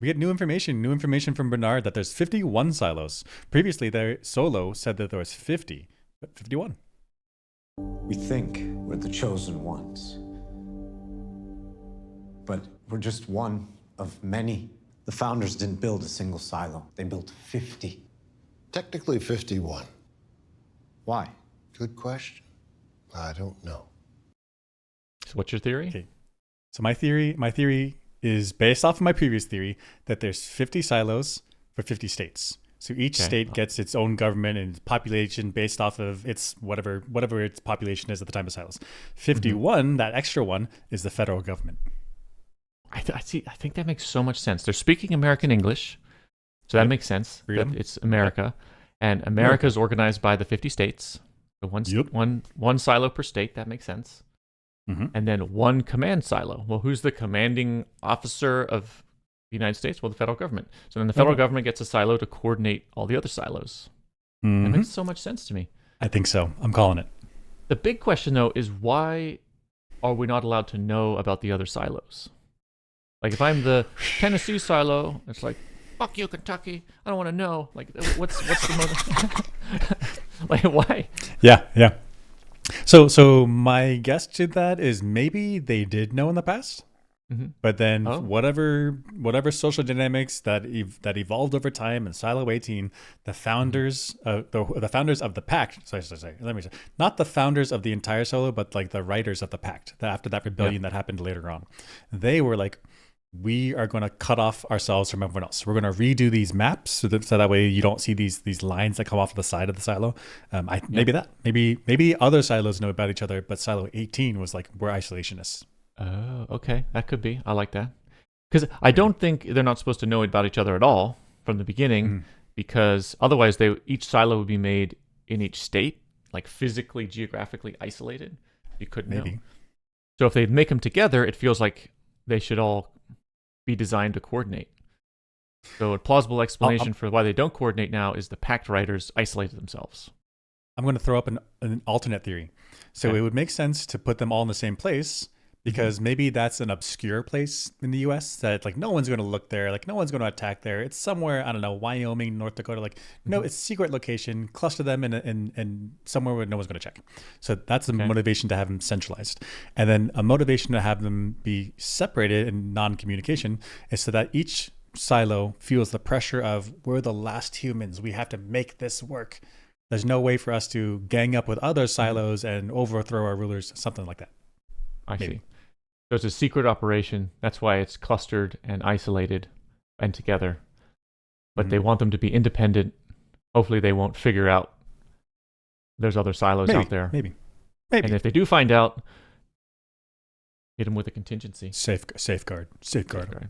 We get new information from Bernard that there's 51 silos. Previously, their Solo said that there was 50, but 51. We think we're the chosen ones. But we're just one of many. The founders didn't build a single silo. They built 50. Technically 51. Why? Good question. I don't know. So what's your theory? Okay. So my theory is based off of my previous theory that there's 50 silos for 50 states. So each state gets its own government and population based off of its whatever its population is at the time of silos. 51, that extra one, is the federal government. I think that makes so much sense. They're speaking American English, so that makes sense. Freedom. That it's America, and America is organized by the 50 states. So one silo per state. That makes sense. And then one command silo. Well, who's the commanding officer of the United States? Well, the federal government. So then the federal government gets a silo to coordinate all the other silos. That makes so much sense to me. I think so. I'm calling it. The big question, though, is why are we not allowed to know about the other silos? Like, if I'm the Tennessee silo, it's like, fuck you, Kentucky. I don't want to know. Like, what's the motive? Like, why? Yeah. So my guess to that is maybe they did know in the past, but then whatever social dynamics that evolved over time in Silo 18, the founders the founders of the pact. Sorry. Let me say, not the founders of the entire silo, but like the writers of the pact. After that rebellion that happened later on, they were like, we are going to cut off ourselves from everyone else. We're going to redo these maps so that way you don't see these lines that come off the side of the silo. Maybe other silos know about each other, but Silo 18 was like, we're isolationists. Oh, okay. That could be. I like that. Because I don't think they're not supposed to know about each other at all from the beginning, because otherwise each silo would be made in each state, like physically, geographically isolated. You couldn't know. So if they make them together, it feels like they should all be designed to coordinate. So a plausible explanation for why they don't coordinate now is the pact writers isolated themselves. I'm going to throw up an alternate theory. So it would make sense to put them all in the same place, because maybe that's an obscure place in the US that like no one's going to look there, like no one's going to attack there. It's somewhere, I don't know, Wyoming, North Dakota, like no, it's a secret location, cluster them in somewhere where no one's going to check. So that's the motivation to have them centralized. And then a motivation to have them be separated in non-communication is so that each silo feels the pressure of, we're the last humans, we have to make this work. There's no way for us to gang up with other silos and overthrow our rulers, something like that. I see. So it's a secret operation. That's why it's clustered and isolated and together. But they want them to be independent. Hopefully they won't figure out there's other silos out there. Maybe. And if they do find out, hit them with a contingency. Safeguard. Safeguard.